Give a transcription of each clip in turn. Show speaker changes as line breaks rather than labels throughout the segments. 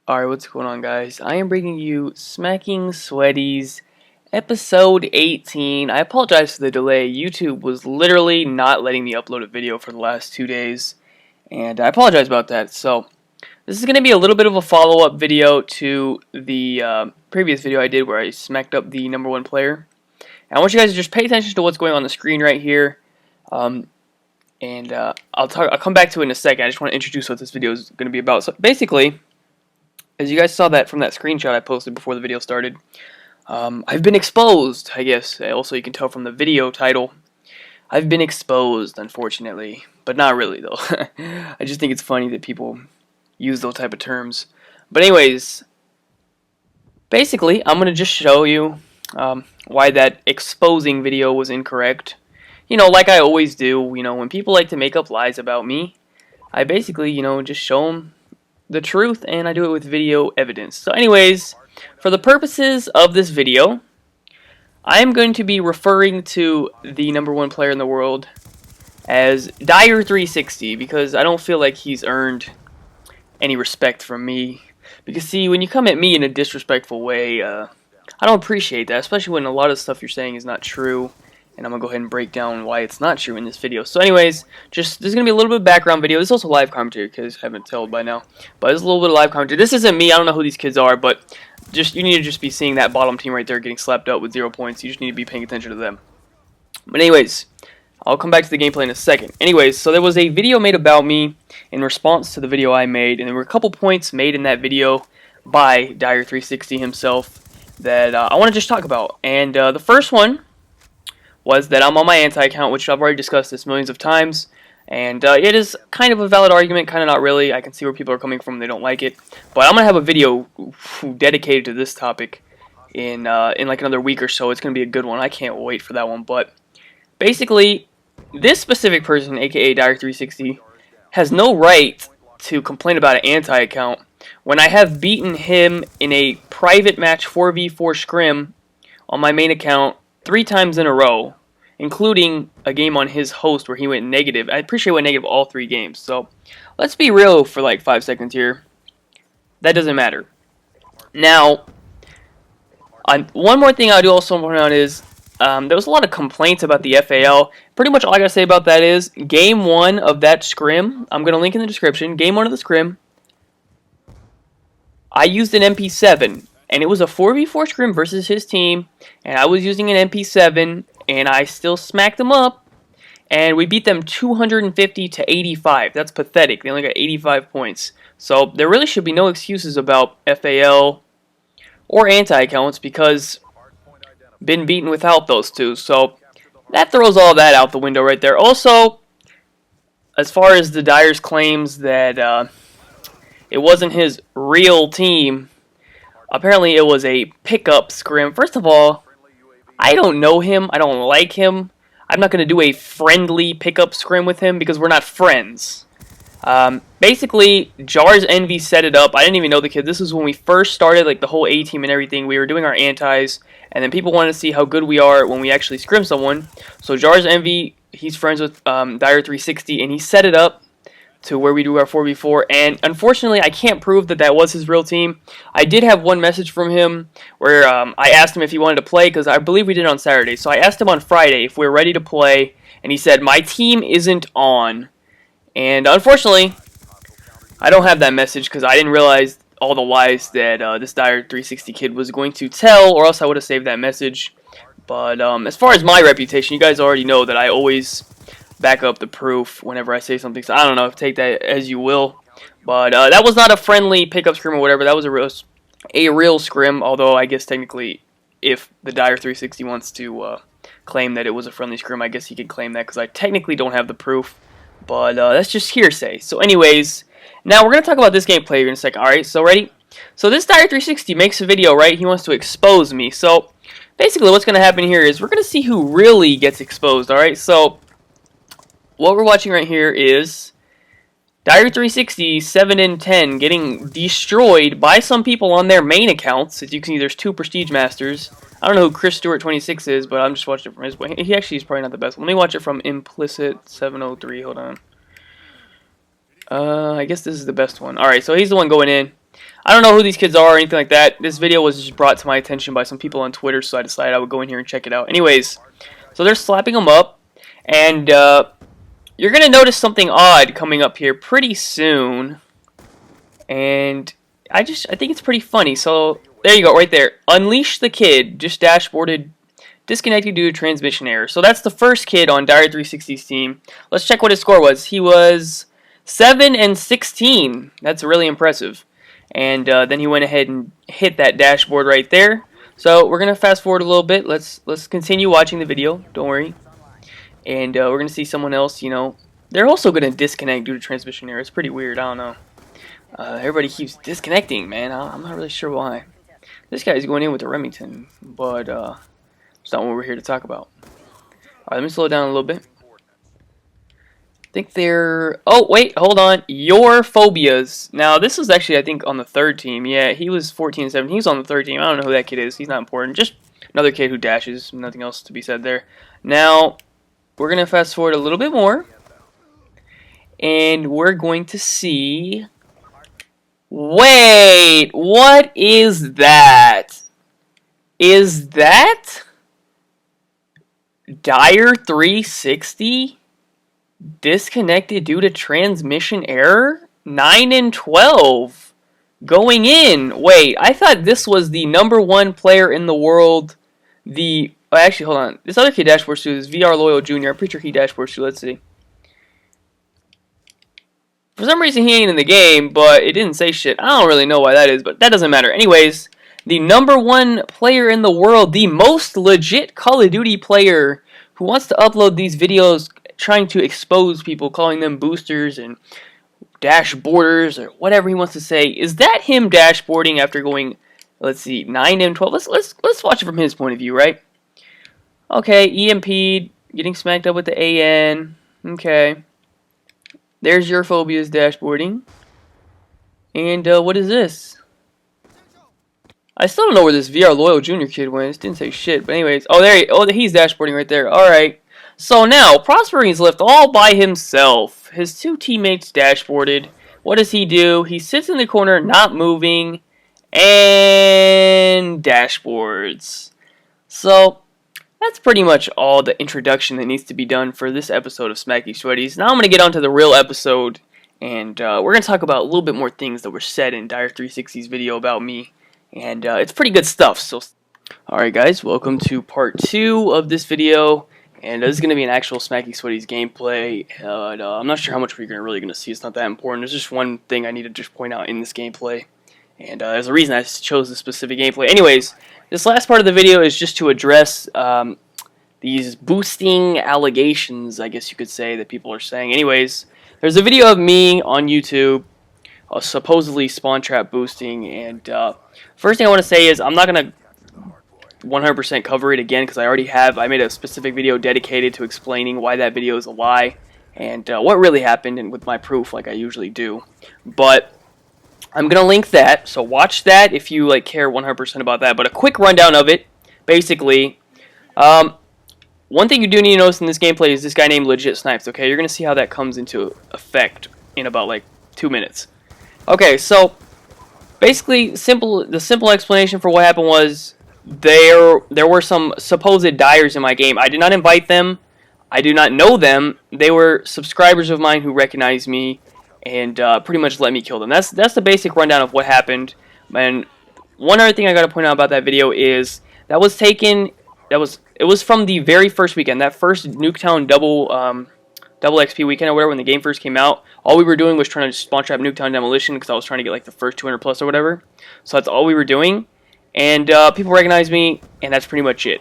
Alright, what's going on, guys? I am bringing you Smacking Sweaties, episode 18. I apologize for the delay. YouTube was literally not letting me upload a video for the last 2 days, and I apologize about that. So, this is going to be a little bit of a follow-up video to the previous video I did where I smacked up the #1 player. And I want you guys to just pay attention to what's going on the screen right here. I'll come back to it in a second. I just want to introduce what this video is going to be about. So, basically, as you guys saw that from that screenshot I posted before the video started, I've been exposed, I guess. Also, you can tell from the video title. I've been exposed, unfortunately. But not really, though. I just think it's funny that people use those type of terms. But anyways, basically, I'm going to just show you why that exposing video was incorrect. You know, like I always do, you know, when people like to make up lies about me, I basically, you know, just show them the truth, and I do it with video evidence. So anyways, for the purposes of this video, I am going to be referring to the #1 player in the world as Dire360 because I don't feel like he's earned any respect from me. Because see, when you come at me in a disrespectful way, I don't appreciate that, especially when a lot of stuff you're saying is not true. And I'm going to go ahead and break down why it's not true in this video. So anyways, this is going to be a little bit of background video. This is also live commentary, because I haven't told by now. But there's a little bit of live commentary. This isn't me. I don't know who these kids are, but you need to just be seeing that bottom team right there getting slapped up with 0 points. You just need to be paying attention to them. But anyways, I'll come back to the gameplay in a second. Anyways, so there was a video made about me in response to the video I made, and there were a couple points made in that video by Dire360 himself that I want to just talk about. And the first one was that I'm on my anti-account, which I've already discussed this millions of times, and it is kind of a valid argument, kind of not really. I can see where people are coming from, they don't like it, but I'm going to have a video dedicated to this topic in like another week or so. It's going to be a good one. I can't wait for that one. But basically, this specific person, aka Dire360, has no right to complain about an anti-account when I have beaten him in a private match 4v4 scrim on my main account 3 times in a row, including a game on his host where he went negative. I appreciate he went negative all 3 games. So let's be real for like 5 seconds here. That doesn't matter. Now, one more thing I do also point out is there was a lot of complaints about the FAL. Pretty much all I gotta say about that is game 1 of that scrim. I'm gonna link in the description. Game 1 of the scrim, I used an MP7. And it was a 4v4 scrim versus his team, and I was using an MP7, and I still smacked them up, and we beat them 250 to 85. That's pathetic. They only got 85 points. So there really should be no excuses about FAL or anti-accounts because been beaten without those two. So that throws all that out the window right there. Also, as far as the Dire's claims that it wasn't his real team, apparently it was a pickup scrim. First of all, I don't know him. I don't like him. I'm not going to do a friendly pickup scrim with him because we're not friends. Basically, Jar's Envy set it up. I didn't even know the kid. This is when we first started, like the whole A-team and everything. We were doing our antis, and then people wanted to see how good we are when we actually scrim someone. So Jar's Envy, he's friends with Dire360, and he set it up to where we do our 4v4, and unfortunately I can't prove that that was his real team. I did have one message from him where I asked him if he wanted to play, because I believe we did it on Saturday. So I asked him on Friday if we were ready to play, and he said, my team isn't on. And unfortunately, I don't have that message because I didn't realize all the lies that this Dire360 kid was going to tell, or else I would have saved that message. But as far as my reputation, you guys already know that I always back up the proof whenever I say something. So I don't know, take that as you will. But that was not a friendly pickup scrim or whatever. That was a real scrim. Although I guess technically, if the Dire360 wants to claim that it was a friendly scrim, I guess he could claim that because I technically don't have the proof. But that's just hearsay. So anyways, now we're gonna talk about this gameplay in a second. All right, so ready? So this Dire360 makes a video, right? He wants to expose me. So basically, what's gonna happen here is we're gonna see who really gets exposed. All right, so what we're watching right here is Dire360 7 in 10 getting destroyed by some people on their main accounts. As you can see, there's 2 Prestige Masters. I don't know who Chris Stewart 26 is, but I'm just watching it from his point. He actually is probably not the best. Let me watch it from Implicit 703. Hold on. I guess this is the best one. Alright, so he's the one going in. I don't know who these kids are or anything like that. This video was just brought to my attention by some people on Twitter, so I decided I would go in here and check it out. Anyways, so they're slapping them up, and you're going to notice something odd coming up here pretty soon. And I think it's pretty funny. So there you go, right there. Unleash the kid just dashboarded, disconnected due to transmission error. So that's the first kid on Dire 360's team. Let's check what his score was. He was 7 and 16. That's really impressive. And then he went ahead and hit that dashboard right there. So we're gonna fast forward a little bit. Let's continue watching the video. Don't worry. And we're gonna see someone else. You know, they're also gonna disconnect due to transmission error. It's pretty weird. I don't know. Everybody keeps disconnecting, man. I'm not really sure why. This guy's going in with the Remington, but it's not what we're here to talk about. Alright, let me slow it down a little bit. I think they're... Oh, wait, hold on. Your phobias. Now, this is actually, I think, on the third team. Yeah, he was 14 and 17. He was on the third team. I don't know who that kid is. He's not important. Just another kid who dashes. Nothing else to be said there. Now, we're going to fast forward a little bit more. And we're going to see... Wait, what is that? Is that Dire 360 disconnected due to transmission error? 9 and 12 going in. Wait, I thought this was the #1 player in the world. Actually, hold on. This other kid dashboards too is VR Loyal Jr. I'm pretty sure he dashboards too. Let's see. For some reason, he ain't in the game, but it didn't say shit. I don't really know why that is, but that doesn't matter. Anyways, the #1 player in the world, the most legit Call of Duty player who wants to upload these videos trying to expose people, calling them boosters and dashboarders or whatever he wants to say. Is that him dashboarding after going, let's see, 9 and 12? Let's watch it from his point of view, right? Okay, EMP'd, getting smacked up with the AN. Okay. There's your phobias dashboarding. And what is this? I still don't know where this VR Loyal Jr. kid went. It didn't say shit. But anyways, he's dashboarding right there. Alright. So now, Prospering's left all by himself. His two teammates dashboarded. What does he do? He sits in the corner, not moving, and dashboards. So... that's pretty much all the introduction that needs to be done for this episode of Smackin Sweaties. Now I'm going to get on to the real episode, and we're going to talk about a little bit more things that were said in Dire 360's video about me, and it's pretty good stuff. So, alright guys, welcome to part 2 of this video, and this is going to be an actual Smackin Sweaties gameplay. I'm not sure how much we're really going to see. It's not that important. There's just one thing I need to just point out in this gameplay, and there's a reason I chose this specific gameplay. Anyways, this last part of the video is just to address these boosting allegations, I guess you could say, that people are saying. Anyways, there's a video of me on YouTube supposedly spawn trap boosting, and first thing I want to say is I'm not going to 100% cover it again because I already have. I made a specific video dedicated to explaining why that video is a lie and what really happened, and with my proof like I usually do. But I'm going to link that, so watch that if you care 100% about that. But a quick rundown of it, basically, one thing you do need to notice in this gameplay is this guy named Legit Snipes, okay? You're going to see how that comes into effect in about, 2 minutes. Okay, so, basically, the simple explanation for what happened was there were some supposed Dires in my game. I did not invite them. I do not know them. They were subscribers of mine who recognized me and pretty much let me kill them. That's the basic rundown of what happened. And one other thing I got to point out about that video is that was taken. It was from the very first weekend, that first Nuketown double XP weekend or whatever, when the game first came out. All we were doing was trying to spawn trap Nuketown Demolition because I was trying to get the first 200 plus or whatever. So that's all we were doing, and people recognized me, and that's pretty much it.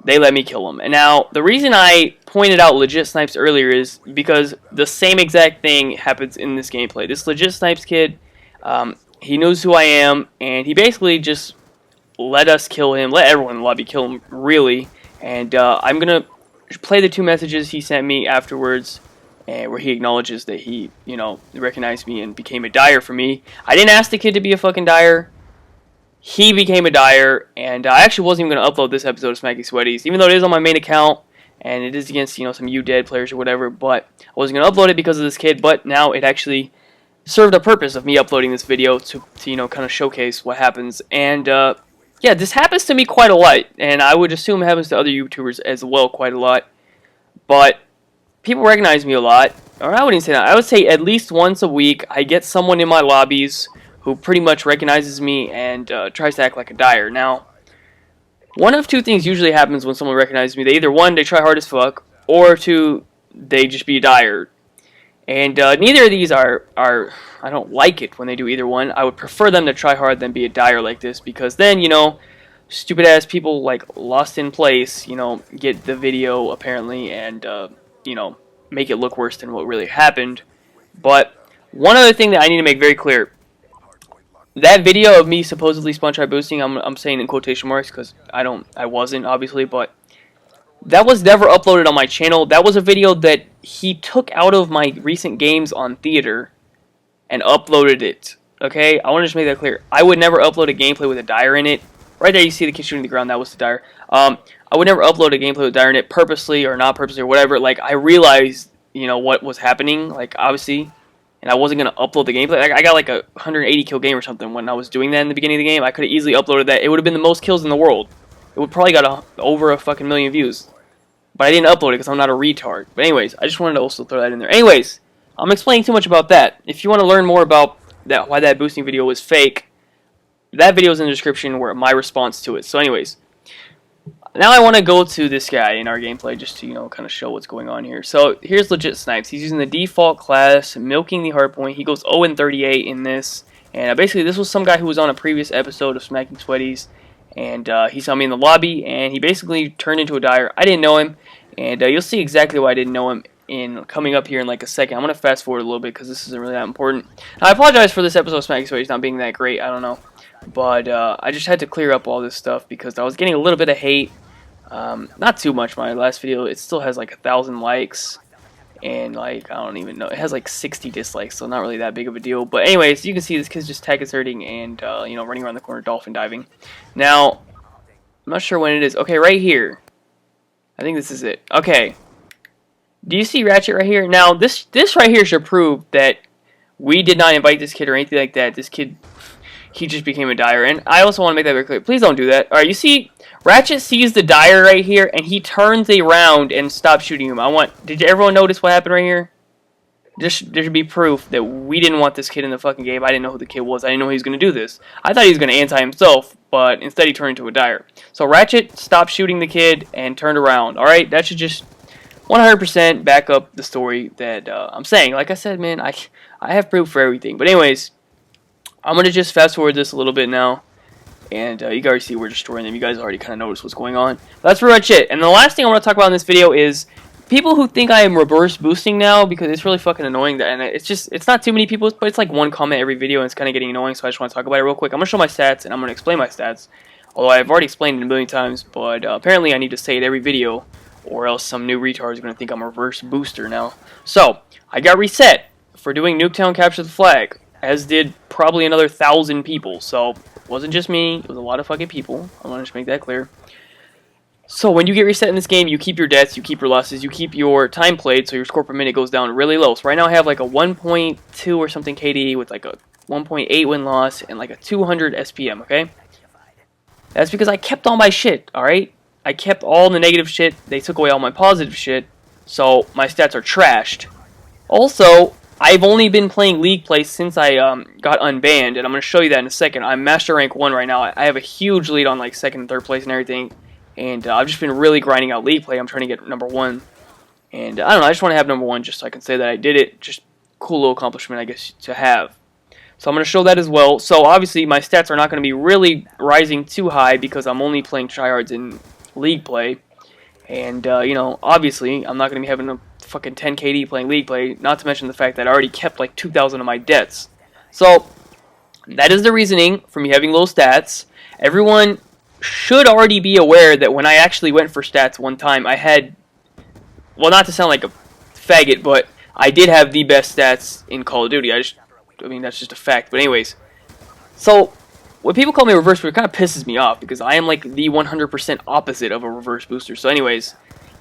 They let me kill them. And now, the reason I pointed out Legit Snipes earlier is because the same exact thing happens in this gameplay. This Legit Snipes kid, he knows who I am, and he basically just let us kill him, let everyone in the lobby kill him, really. And I'm going to play the 2 messages he sent me afterwards, where he acknowledges that he, recognized me and became a Dire for me. I didn't ask the kid to be a fucking Dire. He became a Dire, and I actually wasn't even going to upload this episode of Smackin Sweaties, even though it is on my main account, and it is against, some dead players or whatever, but I wasn't going to upload it because of this kid, but now it actually served a purpose of me uploading this video to you know, kind of showcase what happens. And yeah, this happens to me quite a lot, and I would assume it happens to other YouTubers as well quite a lot. But people recognize me a lot, or I wouldn't say that. I would say at least once a week I get someone in my lobbies who pretty much recognizes me and tries to act like a dyer. Now, one of two things usually happens when someone recognizes me. They either, one, they try hard as fuck, or two, they just be a dyer. And neither of these are, I don't like it when they do either one. I would prefer them to try hard than be a dyer like this, because then, you know, stupid ass people like Lost in Place, you know, get the video apparently and, you know, make it look worse than what really happened. But one other thing that I need to make very clear, that video of me supposedly SpongeBob boosting, I'm saying in quotation marks because I wasn't obviously, but that was never uploaded on my channel. That was a video that he took out of my recent games on theater and uploaded it. Okay, I want to just make that clear. I would never upload a gameplay with a dyer in it. Right there, you see the kid shooting the ground. That was the dyer. I would never upload a gameplay with a dyer in it, purposely or not purposely or whatever. Like, I realized, you know, what was happening. Like, obviously. And I wasn't going to upload the gameplay. Like, I got like a 180 kill game or something when I was doing that in the beginning of the game. I could have easily uploaded that. It would have been the most kills in the world. It would probably got over a fucking million views. But I didn't upload it because I'm not a retard. But anyways, I just wanted to also throw that in there. Anyways, I'm explaining too much about that. If you want to learn more about that, why that boosting video was fake, that video is in the description where my response to it. So anyways, now I want to go to this guy in our gameplay just to, you know, kind of show what's going on here. So here's legit Snipes. He's using the default class, milking the hardpoint. He goes 0-38 in this. And basically this was some guy who was on a previous episode of Smackin Sweaties. And he saw me in the lobby and he basically turned into a dyer. I didn't know him. And you'll see exactly why I didn't know him in coming up here in like a second. I'm going to fast forward a little bit because this isn't really that important. Now, I apologize for this episode of Smackin Sweaties not being that great. I don't know. But I just had to clear up all this stuff because I was getting a little bit of hate. Not too much. My last video, it still has like 1,000 likes. And like, I don't even know. It has like 60 dislikes, so not really that big of a deal. But anyways, you can see this kid's just tag inserting and, you know, running around the corner, dolphin diving. Now, I'm not sure when it is. Okay, right here. I think this is it. Okay. Do you see Ratchet right here? Now, this right here should prove that we did not invite this kid or anything like that. This kid, he just became a dyer. And I also want to make that very clear. Please don't do that. Alright, you see, Ratchet sees the dyer right here, and he turns around and stops shooting him. Did everyone notice what happened right here? There should be proof that we didn't want this kid in the fucking game. I didn't know who the kid was. I didn't know he was going to do this. I thought he was going to anti himself, but instead he turned into a dyer. So Ratchet stopped shooting the kid and turned around. Alright, that should just 100% back up the story that I'm saying. Like I said, man, I have proof for everything. But anyways, I'm going to just fast forward this a little bit now. And you guys see we're destroying them. You guys already kind of noticed what's going on. That's pretty much it. And the last thing I want to talk about in this video is people who think I am reverse boosting now, because it's really fucking annoying. And it's not too many people, but it's like one comment every video and it's kind of getting annoying. So I just want to talk about it real quick. I'm going to show my stats and I'm going to explain my stats. Although I've already explained it a million times, but apparently I need to say it every video or else some new retard is going to think I'm a reverse booster now. So, I got reset for doing Nuketown Capture the Flag, as did probably another 1,000 people. So, it wasn't just me, it was a lot of fucking people. I want to just make that clear. So, when you get reset in this game, you keep your deaths, you keep your losses, you keep your time played, so your score per minute goes down really low. So, right now I have like a 1.2 or something KD with like a 1.8 win-loss and like a 200 SPM, okay? That's because I kept all my shit, alright? I kept all the negative shit, they took away all my positive shit, so my stats are trashed. Also, I've only been playing League Play since I got unbanned, and I'm going to show you that in a second. I'm Master Rank 1 right now. I have a huge lead on like 2nd and 3rd place and everything, and I've just been really grinding out League Play. I'm trying to get number 1, and I don't know, I just want to have number 1 just so I can say that I did it. Just cool little accomplishment, I guess, to have. So I'm going to show that as well. So obviously my stats are not going to be really rising too high because I'm only playing tryhards in League Play. And, you know, obviously I'm not going to be having a fucking 10 KD playing League Play, not to mention the fact that I already kept like 2,000 of my debts. So that is the reasoning for me having low stats. Everyone should already be aware that when I actually went for stats one time, I had, well, not to sound like a faggot, but I did have the best stats in Call of Duty. I mean, that's just a fact. But anyways, so when people call me a reverse booster, it kind of pisses me off because I am like the 100% opposite of a reverse booster. So anyways,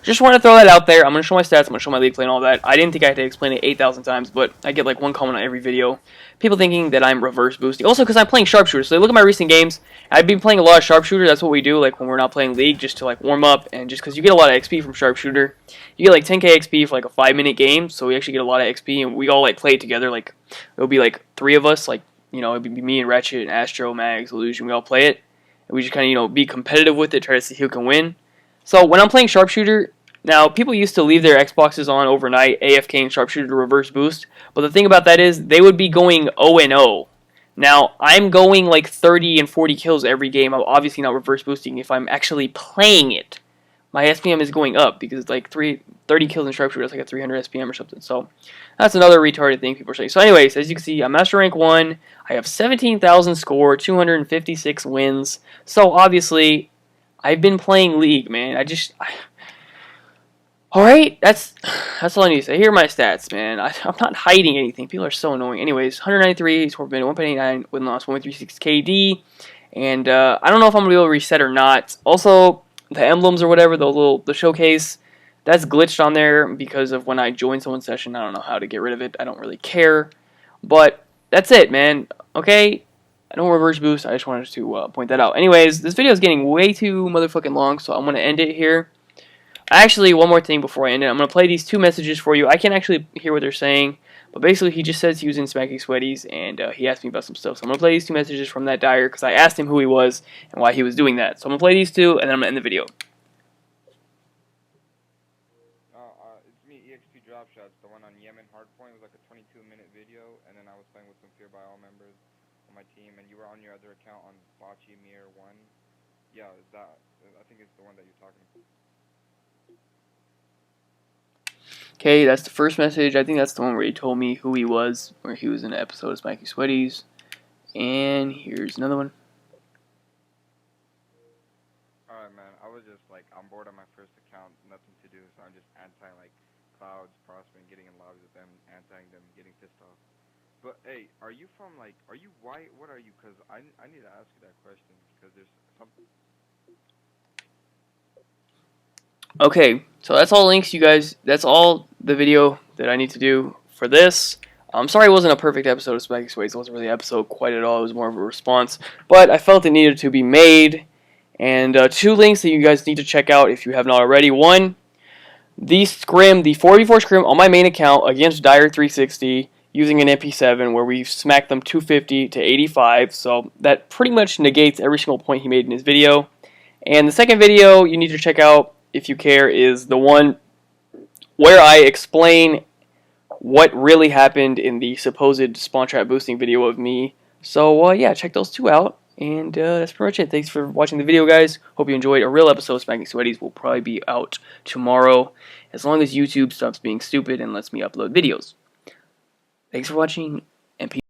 Just want to throw that out there. I'm going to show my stats. I'm going to show my league play and all that. I didn't think I had to explain it 8,000 times, but I get like one comment on every video. People thinking that I'm reverse boosting. Also, because I'm playing sharpshooter. So look at my recent games. I've been playing a lot of sharpshooter. That's what we do, like when we're not playing league, just to like warm up, and just because you get a lot of XP from sharpshooter. You get like 10k XP for like a 5-minute game, so we actually get a lot of XP, and we all like play it together. Like it'll be like 3 of us, like it'd be me and Ratchet and Astro, Mags, Illusion. We all play it, and we just kind of be competitive with it, try to see who can win. So when I'm playing sharpshooter. Now, people used to leave their Xboxes on overnight, AFK and sharpshooter to reverse boost, but the thing about that is they would be going 0-0. Now, I'm going like 30 and 40 kills every game. I'm obviously not reverse boosting if I'm actually playing it. My SPM is going up because it's like 30 kills in sharpshooter, that's like a 300 SPM or something. So that's another retarded thing people are saying. So anyways, as you can see, I'm Master Rank 1. I have 17,000 score, 256 wins. So obviously, I've been playing League, man. Alright, that's all I need to say. Here are my stats, man. I'm not hiding anything. People are so annoying. Anyways, 193, score per minute, 1.89, win loss, 1.36 KD. And I don't know if I'm going to be able to reset or not. Also, the emblems or whatever, the showcase, that's glitched on there because of when I joined someone's session. I don't know how to get rid of it. I don't really care. But that's it, man. Okay? I don't reverse boost. I just wanted to point that out. Anyways, this video is getting way too motherfucking long, so I'm going to end it here. Actually, one more thing before I end it. I'm going to play these 2 messages for you. I can't actually hear what they're saying, but basically he just says he was in Smackin Sweaties, and he asked me about some stuff. So I'm going to play these 2 messages from that dyer, because I asked him who he was and why he was doing that. So I'm going to play these 2, and then I'm going to end the video.
It's me, EXP Drop Shots, the one on Yemen Hardpoint. It was like a 22-minute video, and then I was playing with some Fear by All members on my team, and you were on your other account on Bocce Mir 1. Yeah, I think it's the one that you're talking about.
Okay, that's the first message. I think that's the one where he told me who he was, where he was in an episode of Smackin Sweaties. And here's another one.
Alright, man, I was just like, I'm bored on my first account, nothing to do, so I'm just like Clouds, Prosper, and getting in lobbies with them, anti-ing them, getting pissed off. But hey, are you from like, are you white? What are you? Because I need to ask you that question, because there's something.
Okay, so that's all links, you guys. That's all the video that I need to do for this. I'm sorry it wasn't a perfect episode of Smackin Sweaties. It wasn't really an episode quite at all. It was more of a response. But I felt it needed to be made. And 2 links that you guys need to check out if you have not already. 1, the scrim, the 4v4 scrim on my main account against Dire 360 using an MP7 where we smacked them 250 to 85. So that pretty much negates every single point he made in his video. And the second video you need to check out, if you care, is the one where I explain what really happened in the supposed spawn trap boosting video of me. So yeah, check those 2 out, and that's pretty much it. Thanks for watching the video, guys. Hope you enjoyed. A real episode of Smackin Sweaties will probably be out tomorrow, as long as YouTube stops being stupid and lets me upload videos. Thanks for watching, and peace.